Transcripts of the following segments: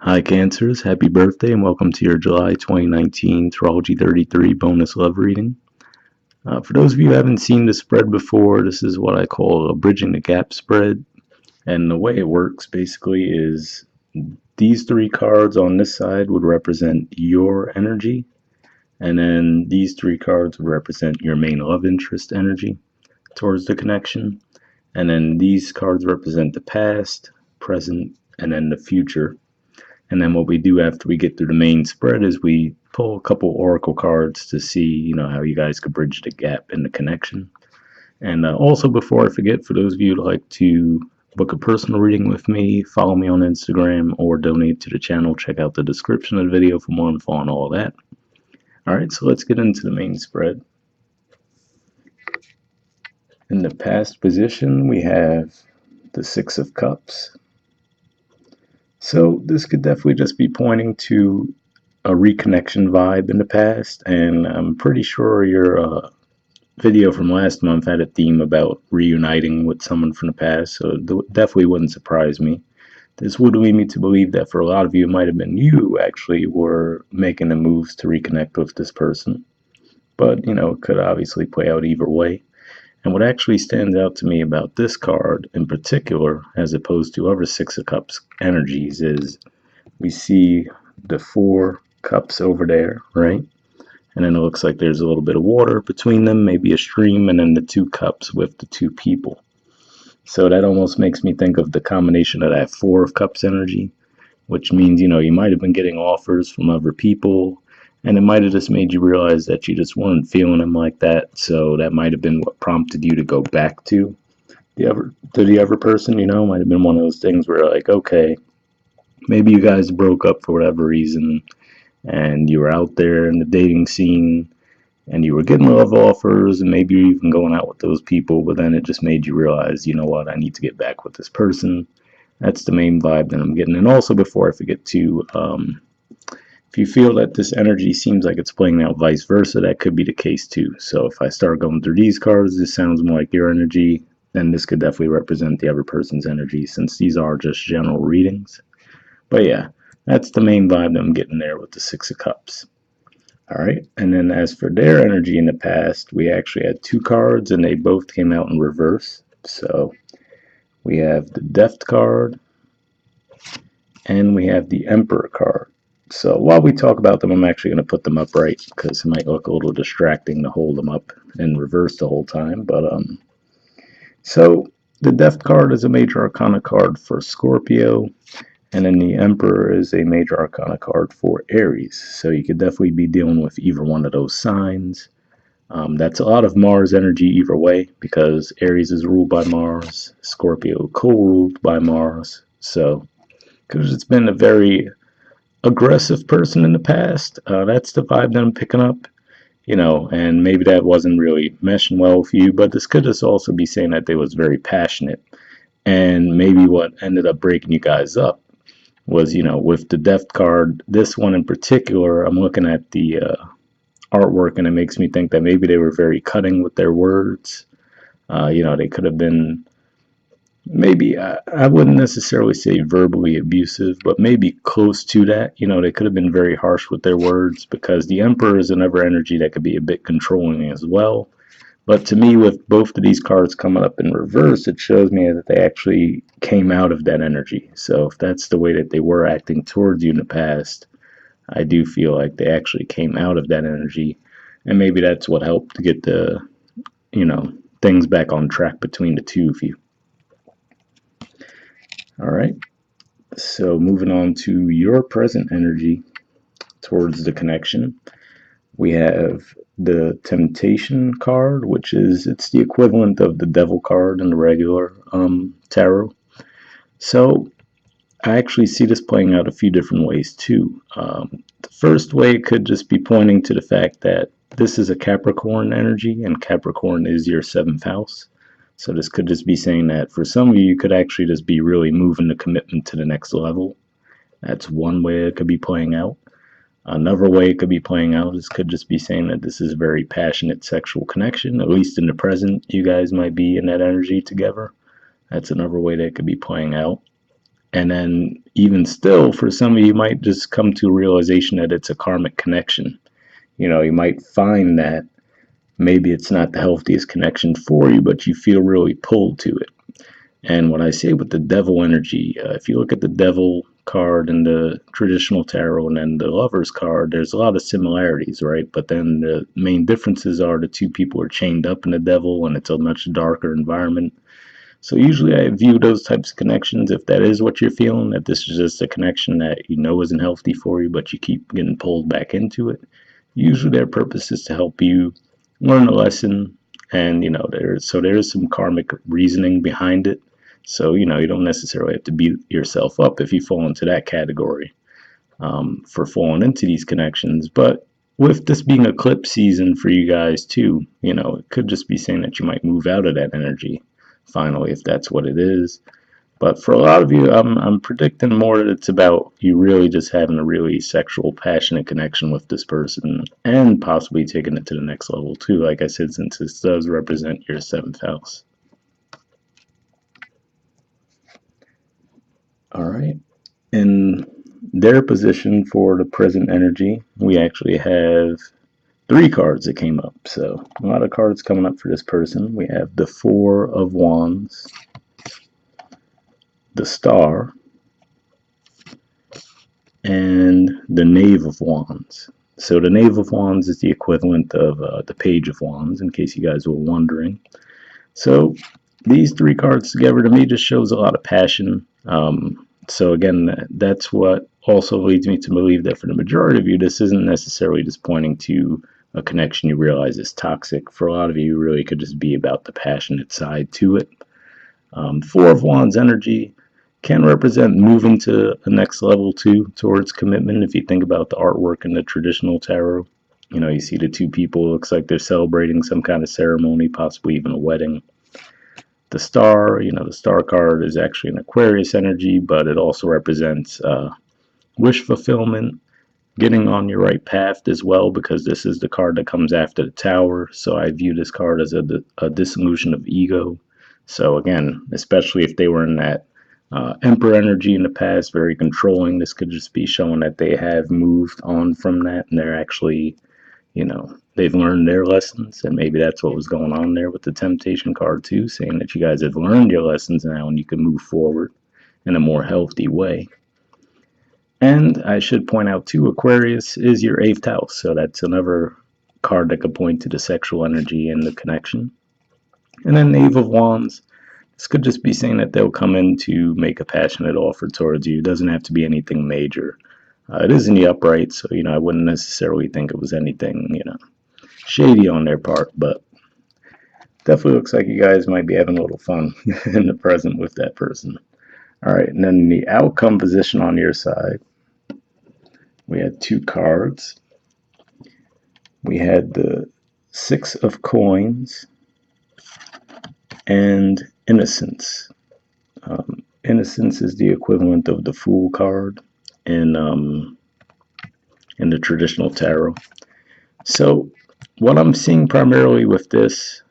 Hi Cancers, happy birthday and welcome to your July 2019 Astrology 33 bonus love reading. For those of you who haven't seen the spread before, this is what I call a bridging the gap spread. And the way it works basically is these three cards on this side would represent your energy, and then these three cards would represent your main love interest energy towards the connection. And then these cards represent the past, present, and then the future. And then what we do after we get through the main spread is we pull a couple oracle cards to see, how you guys could bridge the gap in the connection. And also, before I forget, for those of you who'd like to book a personal reading with me, follow me on Instagram or donate to the channel. Check out the description of the video for more info on all that. All right, so let's get into the main spread. In the past position, we have the Six of Cups. So this could definitely just be pointing to a reconnection vibe in the past, and I'm pretty sure your video from last month had a theme about reuniting with someone from the past, so it definitely wouldn't surprise me. This would lead me to believe that for a lot of you, it might have been you who actually were making the moves to reconnect with this person. But, it could obviously play out either way. And what actually stands out to me about this card in particular, as opposed to other Six of Cups energies, is we see the Four Cups over there, right? And then it looks like there's a little bit of water between them, maybe a stream, and then the two cups with the two people. So that almost makes me think of the combination of that Four of Cups energy, which means, you might have been getting offers from other people, and it might have just made you realize that you just weren't feeling them like that. So that might have been what prompted you to go back to the other person. Might have been one of those things where like, okay, maybe you guys broke up for whatever reason, and you were out there in the dating scene, and you were getting love offers, and maybe you're even going out with those people, but then it just made you realize, you know what, I need to get back with this person. That's the main vibe that I'm getting. And also, before I forget to, if you feel that this energy seems like it's playing out vice versa, that could be the case too. So if I start going through these cards, this sounds more like your energy, then this could definitely represent the other person's energy, since these are just general readings. But yeah, that's the main vibe that I'm getting there with the Six of Cups. All right, and then as for their energy in the past, we actually had two cards and they both came out in reverse. So we have the Death card and we have the Emperor card. So while we talk about them, I'm actually going to put them upright because it might look a little distracting to hold them up in reverse the whole time. So the Death card is a major arcana card for Scorpio, and then the Emperor is a major arcana card for Aries. So you could definitely be dealing with either one of those signs. That's a lot of Mars energy either way, because Aries is ruled by Mars, Scorpio co-ruled by Mars. So, because it's been a very aggressive person in the past, that's the vibe that I'm picking up. And maybe that wasn't really meshing well with you, but this could just also be saying that they was very passionate. And maybe what ended up breaking you guys up was, with the Death card, this one in particular, I'm looking at the artwork and it makes me think that maybe they were very cutting with their words. They could have been, maybe, I wouldn't necessarily say verbally abusive, but maybe close to that. They could have been very harsh with their words, because the Emperor is another energy that could be a bit controlling as well. But to me, with both of these cards coming up in reverse, it shows me that they actually came out of that energy. So if that's the way that they were acting towards you in the past, I do feel like they actually came out of that energy. And maybe that's what helped to get the, you know, things back on track between the two of you. All right. So moving on to your present energy towards the connection, we have the Temptation card, which is, it's the equivalent of the Devil card in the regular tarot. So I actually see this playing out a few different ways too. The first way could just be pointing to the fact that this is a Capricorn energy, and Capricorn is your seventh house. So this could just be saying that for some of you, you could actually just be really moving the commitment to the next level. That's one way it could be playing out. Another way it could be playing out is could just be saying that this is a very passionate sexual connection. At least in the present, you guys might be in that energy together. That's another way that it could be playing out. And then even still, for some of you, might just come to a realization that it's a karmic connection. You might find that maybe it's not the healthiest connection for you, but you feel really pulled to it. And what I say with the devil energy, if you look at the devil card in the traditional tarot and then the lover's card, there's a lot of similarities, right? But then the main differences are the two people are chained up in the devil and it's a much darker environment. So usually I view those types of connections, if that is what you're feeling, that this is just a connection that you know isn't healthy for you, but you keep getting pulled back into it. Usually their purpose is to help you learn a lesson, and there is some karmic reasoning behind it. So you don't necessarily have to beat yourself up if you fall into that category for falling into these connections. But with this being eclipse season for you guys too, it could just be saying that you might move out of that energy finally, if that's what it is. But for a lot of you, I'm predicting more that it's about you really just having a really sexual, passionate connection with this person and possibly taking it to the next level too. Like I said, since this does represent your seventh house. All right. In their position for the present energy, we actually have three cards that came up. So a lot of cards coming up for this person. We have the Four of Wands, the Star, and the Knave of Wands. So the Knave of Wands is the equivalent of the Page of Wands, in case you guys were wondering. So these three cards together to me just shows a lot of passion. So again, that's what also leads me to believe that for the majority of you, this isn't necessarily just pointing to a connection you realize is toxic. For a lot of you, it really could just be about the passionate side to it. Four of Wands energy can represent moving to the next level too, towards commitment. If you think about the artwork in the traditional tarot, you see the two people, it looks like they're celebrating some kind of ceremony, possibly even a wedding. The star, the star card is actually an Aquarius energy, but it also represents wish fulfillment, getting on your right path as well, because this is the card that comes after the Tower. So I view this card as a dissolution of ego. So again, especially if they were in that Emperor energy in the past, very controlling, this could just be showing that they have moved on from that and they're actually, they've learned their lessons. And maybe that's what was going on there with the Temptation card too, saying that you guys have learned your lessons now and you can move forward in a more healthy way. And I should point out too, Aquarius is your eighth house, so that's another card that could point to the sexual energy and the connection. And then Knave of Wands, this could just be saying that they'll come in to make a passionate offer towards you. It doesn't have to be anything major. It is in the upright, so I wouldn't necessarily think it was anything shady on their part, but definitely looks like you guys might be having a little fun in the present with that person. All right, and then the outcome position on your side. We had two cards. We had the Six of Coins and Innocence. Innocence is the equivalent of the Fool card in the traditional tarot. So what I'm seeing primarily with this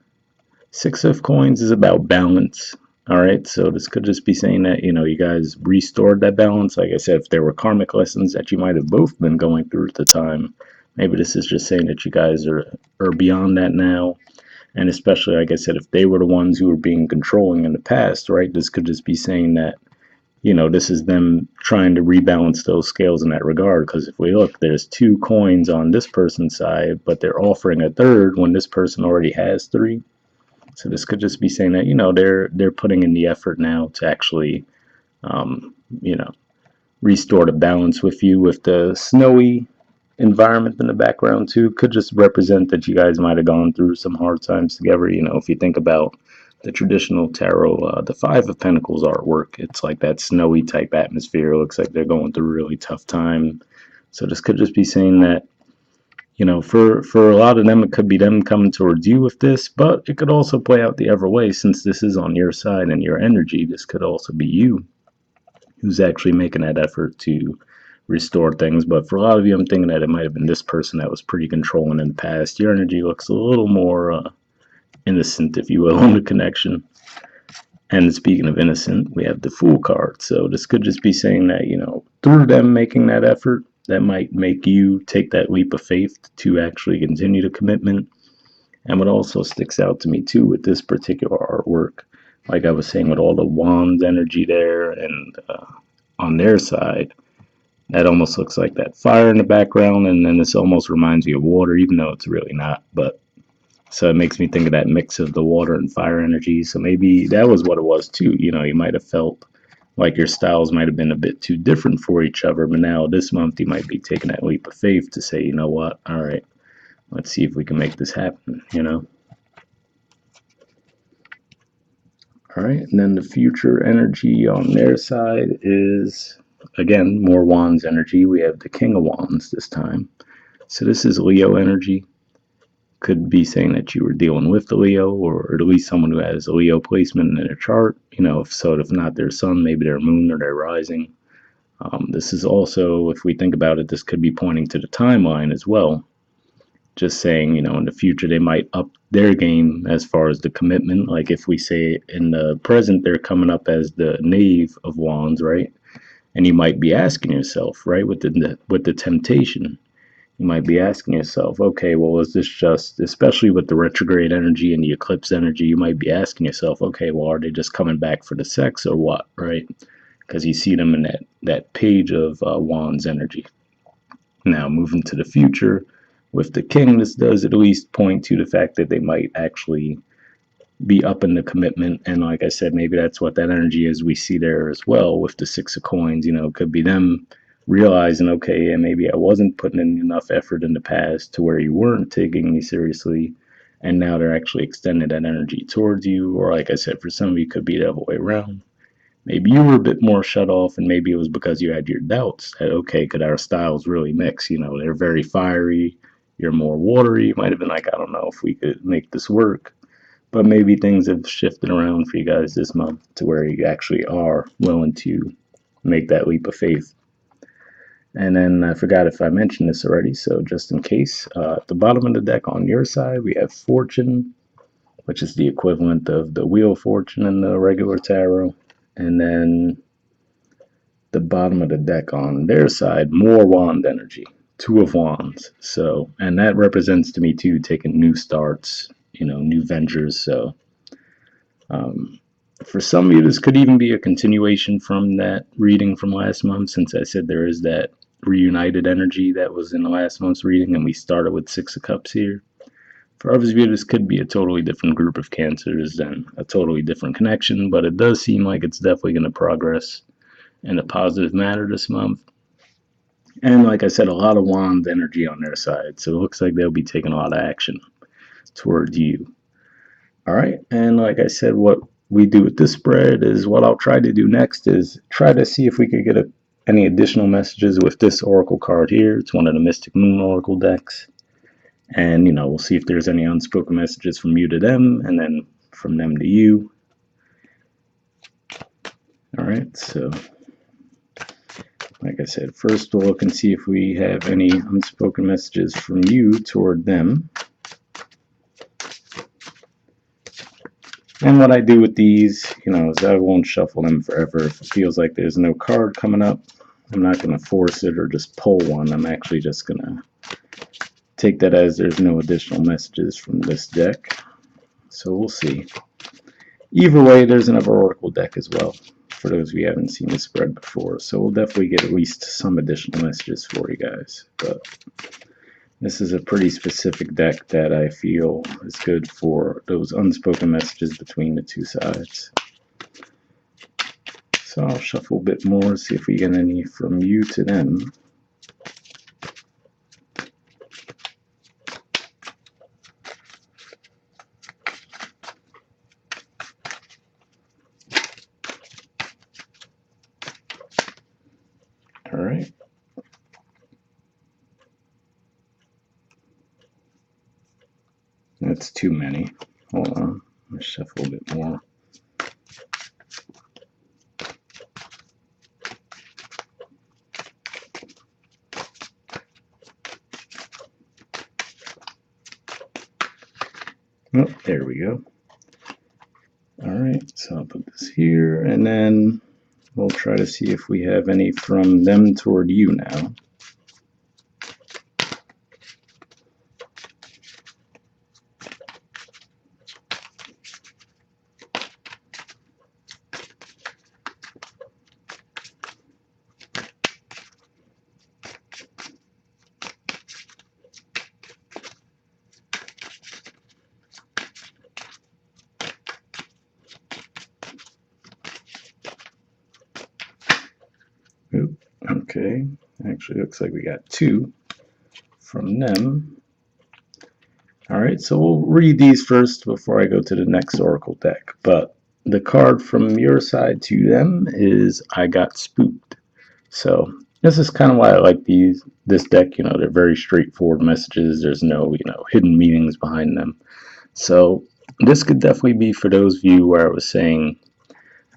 Six of Coins is about balance. All right, so this could just be saying that you guys restored that balance. Like I said, if there were karmic lessons that you might have both been going through at the time, maybe this is just saying that you guys are beyond that now. And especially, like I said, if they were the ones who were being controlling in the past, right? This could just be saying that this is them trying to rebalance those scales in that regard. Because if we look, there's two coins on this person's side, but they're offering a third when this person already has three. So this could just be saying that they're putting in the effort now to actually restore the balance with you. With the snowy environment in the background too, could just represent that you guys might have gone through some hard times together. If you think about the traditional tarot, the Five of Pentacles artwork, it's like that snowy type atmosphere. It looks like they're going through a really tough time. So this could just be saying that for a lot of them, it could be them coming towards you with this, but it could also play out the other way. Since this is on your side and your energy, this could also be you who's actually making that effort to restore things. But for a lot of you, I'm thinking that it might have been this person that was pretty controlling in the past. Your energy looks a little more innocent, if you will, on the connection. And speaking of innocent, we have the Fool card. So this could just be saying that, through them making that effort, that might make you take that leap of faith to actually continue the commitment. And what also sticks out to me too with this particular artwork, like I was saying, with all the wands energy there, and on their side, that almost looks like that fire in the background, and then this almost reminds me of water, even though it's really not. But so it makes me think of that mix of the water and fire energy. So maybe that was what it was too. You might have felt like your styles might have been a bit too different for each other, but now this month you might be taking that leap of faith to say, you know what, all right, let's see if we can make this happen. All right, and then the future energy on their side is, again, more Wands energy. We have the King of Wands this time. So this is Leo energy. Could be saying that you were dealing with the Leo, or at least someone who has a Leo placement in their chart. If not their sun, maybe their moon or their rising. This is also, if we think about it, this could be pointing to the timeline as well. Just saying, in the future they might up their game as far as the commitment. Like if we say in the present they're coming up as the Knave of Wands, right? And you might be asking yourself, right, with the temptation, you might be asking yourself, okay, well, is this just, especially with the retrograde energy and the eclipse energy, you might be asking yourself, okay, well, are they just coming back for the sex or what, right? Because you see them in that page of Wands energy. Now, moving to the future with the King, this does at least point to the fact that they might actually be up in the commitment. And like I said, maybe that's what that energy is we see there as well with the Six of Coins. It could be them realizing, okay, and maybe I wasn't putting in enough effort in the past to where you weren't taking me seriously. And now they're actually extending that energy towards you. Or like I said, for some of you, it could be the other way around. Maybe you were a bit more shut off, and maybe it was because you had your doubts that, okay, could our styles really mix? They're very fiery. You're more watery. You might have been like, I don't know if we could make this work. But maybe things have shifted around for you guys this month to where you actually are willing to make that leap of faith. And then I forgot if I mentioned this already, so just in case, at the bottom of the deck on your side, we have Fortune, which is the equivalent of the Wheel of Fortune in the regular tarot. And then the bottom of the deck on their side, more Wand energy, Two of Wands. So, and that represents to me too, taking new starts, new ventures. So, um, for some of you, this could even be a continuation from that reading from last month, since I said there is that reunited energy that was in the last month's reading, and we started with Six of Cups here. For others of you, this could be a totally different group of Cancers and a totally different connection, but it does seem like it's definitely going to progress in a positive manner this month. And like I said, a lot of Wand energy on their side, so it looks like they'll be taking a lot of action towards you. All right, and like I said, what we do with this spread is what I'll try to do next is try to see if we could get any additional messages with this Oracle card here. It's one of the Mystic Moon Oracle decks. And, we'll see if there's any unspoken messages from you to them, and then from them to you. All right, so like I said, first we'll look and see if we have any unspoken messages from you toward them. And what I do with these, is I won't shuffle them forever. If it feels like there's no card coming up, I'm not going to force it or just pull one. I'm actually just going to take that as there's no additional messages from this deck. So we'll see. Either way, there's another Oracle deck as well, for those of you who haven't seen the spread before. So we'll definitely get at least some additional messages for you guys. But this is a pretty specific deck that I feel is good for those unspoken messages between the two sides. So I'll shuffle a bit more, see if we get any from you to them. All right. That's too many. Hold on. Let's shuffle a bit more. Oh, there we go. All right, so I'll put this here, and then we'll try to see if we have any from them toward you now. Oop, okay, actually looks like we got 2 from them. All right, so we'll read these first before I go to the next Oracle deck. But the card from your side to them is I Got Spooked. So this is kind of why I like this deck. You know, they're very straightforward messages. There's no, hidden meanings behind them. So this could definitely be for those of you where I was saying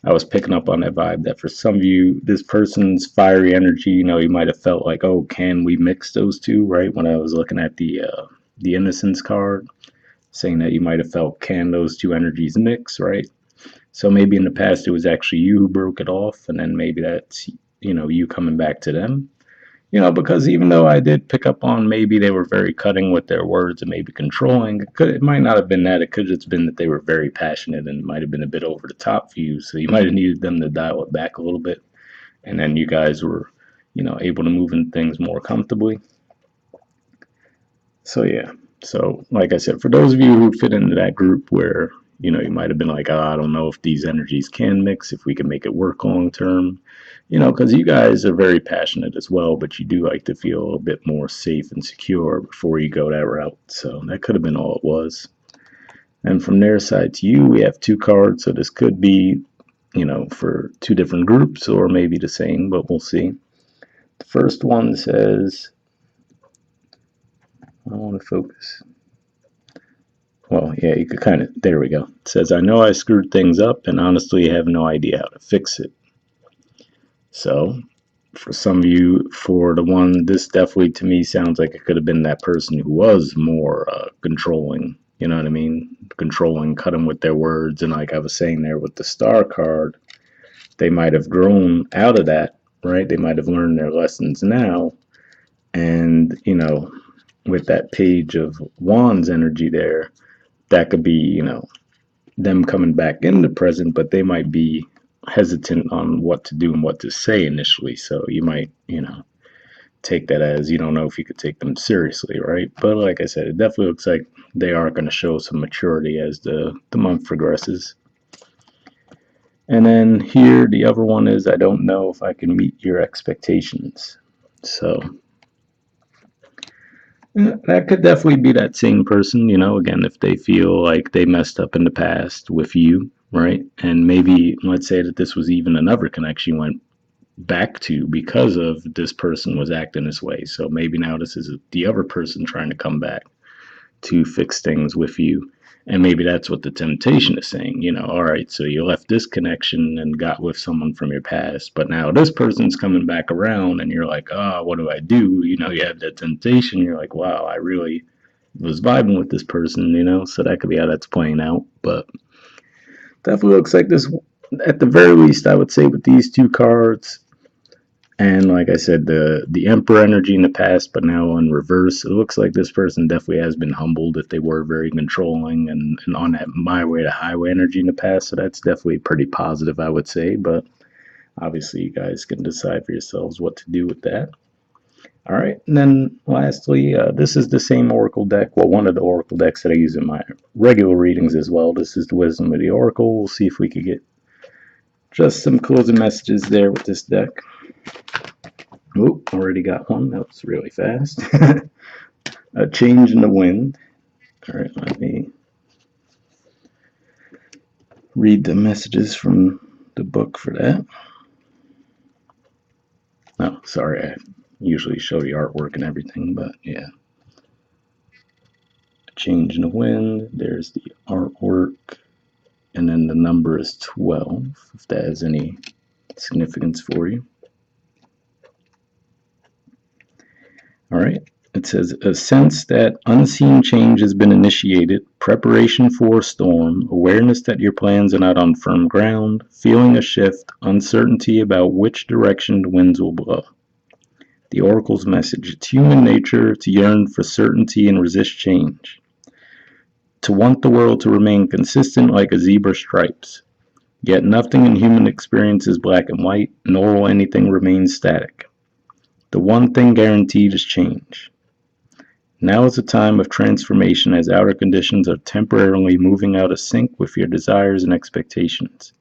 I was picking up on that vibe that for some of you, this person's fiery energy, you might have felt like, oh, can we mix those two, right? When I was looking at the Innocence card, saying that you might have felt, can those two energies mix, right? So maybe in the past it was actually you who broke it off, and then maybe that's, you coming back to them. Because even though I did pick up on maybe they were very cutting with their words and maybe controlling, it might not have been that. It could have just been that they were very passionate and might have been a bit over the top for you. So you might have needed them to dial it back a little bit. And then you guys were, able to move in things more comfortably. So yeah. So like I said, for those of you who fit into that group where, you might have been like, oh, I don't know if these energies can mix, if we can make it work long term, because you guys are very passionate as well, but you do like to feel a bit more safe and secure before you go that route. So that could have been all it was. And from their side to you, we have 2 cards. So this could be, for 2 different groups or maybe the same, but we'll see. The first one says, I want to focus. Well, yeah, you could kind of, there we go. It says, I know I screwed things up and honestly have no idea how to fix it. So, for some of you, for the one, this definitely to me sounds like it could have been that person who was more controlling, you know what I mean? Controlling, cutting with their words. And like I was saying there with the star card, they might have grown out of that, right? They might have learned their lessons now. And, with that page of wands energy there, that could be, them coming back in the present, but they might be hesitant on what to do and what to say initially. So you might, take that as you don't know if you could take them seriously, right? But like I said, it definitely looks like they are going to show some maturity as the month progresses. And then here, the other one is I don't know if I can meet your expectations. So that could definitely be that same person, again, if they feel like they messed up in the past with you, right? And maybe let's say that this was even another connection you went back to because of this person was acting this way. So maybe now this is the other person trying to come back to fix things with you. And maybe that's what the temptation is saying, all right, so you left this connection and got with someone from your past, but now this person's coming back around and you're like, oh, what do I do? You have that temptation. You're like, wow, I really was vibing with this person, so that could be how that's playing out. But definitely looks like this, at the very least, I would say with these 2 cards, and like I said, the Emperor energy in the past, but now on reverse, it looks like this person definitely has been humbled if they were very controlling and on that my way to highway energy in the past. So that's definitely pretty positive, I would say. But obviously, you guys can decide for yourselves what to do with that. All right, and then lastly, this is the same Oracle deck. Well, one of the Oracle decks that I use in my regular readings as well. This is the Wisdom of the Oracle. We'll see if we could get just some closing messages there with this deck. Oh, already got one. That was really fast. A change in the wind. All right, let me read the messages from the book for that. Oh, sorry. I usually show the artwork and everything, but yeah. A change in the wind. There's the artwork. And then the number is 12, if that has any significance for you. All right. It says a sense that unseen change has been initiated, preparation for a storm, awareness that your plans are not on firm ground, feeling a shift, uncertainty about which direction the winds will blow. The Oracle's message: it's human nature to yearn for certainty and resist change, to want the world to remain consistent like a zebra's stripes. Yet nothing in human experience is black and white, nor will anything remain static. The one thing guaranteed is change. Now is a time of transformation as outer conditions are temporarily moving out of sync with your desires and expectations.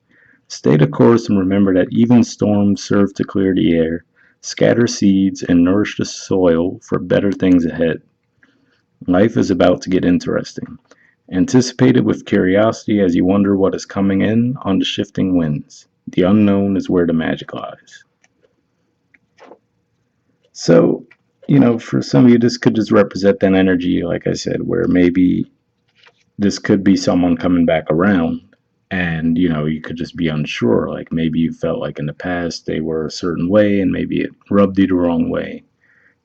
Stay the course and remember that even storms serve to clear the air, scatter seeds, and nourish the soil for better things ahead. Life is about to get interesting. Anticipate it with curiosity as you wonder what is coming in on the shifting winds. The unknown is where the magic lies. So, for some of you, this could just represent that energy, like I said, where maybe this could be someone coming back around and, you could just be unsure. Like maybe you felt like in the past they were a certain way and maybe it rubbed you the wrong way.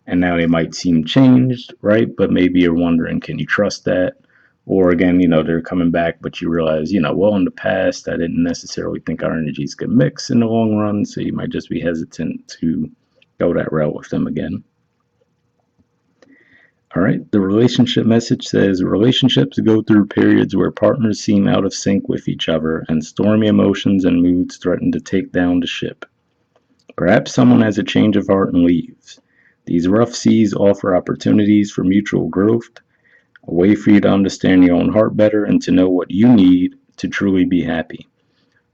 And now they might seem changed, right? But maybe you're wondering, can you trust that? Or again, they're coming back, but you realize, well, in the past, I didn't necessarily think our energies could mix in the long run. So you might just be hesitant to go that route with them again. All right, the relationship message says relationships go through periods where partners seem out of sync with each other and stormy emotions and moods threaten to take down the ship. Perhaps someone has a change of heart and leaves. These rough seas offer opportunities for mutual growth, a way for you to understand your own heart better and to know what you need to truly be happy.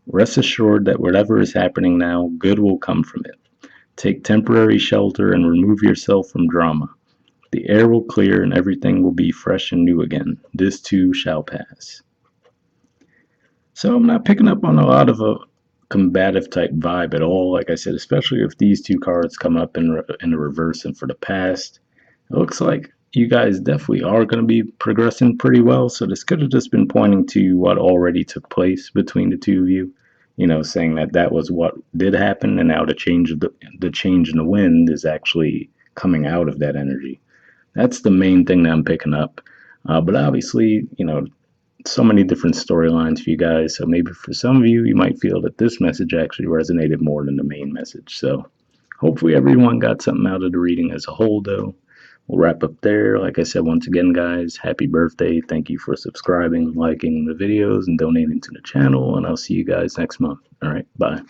Rest assured that whatever is happening now, good will come from it. Take temporary shelter and remove yourself from drama. The air will clear and everything will be fresh and new again. This too shall pass. So I'm not picking up on a lot of a combative type vibe at all. Like I said, especially if these two cards come up in the reverse and for the past, it looks like you guys definitely are going to be progressing pretty well. So this could have just been pointing to what already took place between the two of you. Saying that that was what did happen, and now the change of the change in the wind is actually coming out of that energy. That's the main thing that I'm picking up. But obviously, so many different storylines for you guys. So maybe for some of you, you might feel that this message actually resonated more than the main message. So hopefully everyone got something out of the reading as a whole, though. We'll wrap up there. Like I said, once again, guys, happy birthday. Thank you for subscribing, liking the videos, and donating to the channel. And I'll see you guys next month. All right, bye.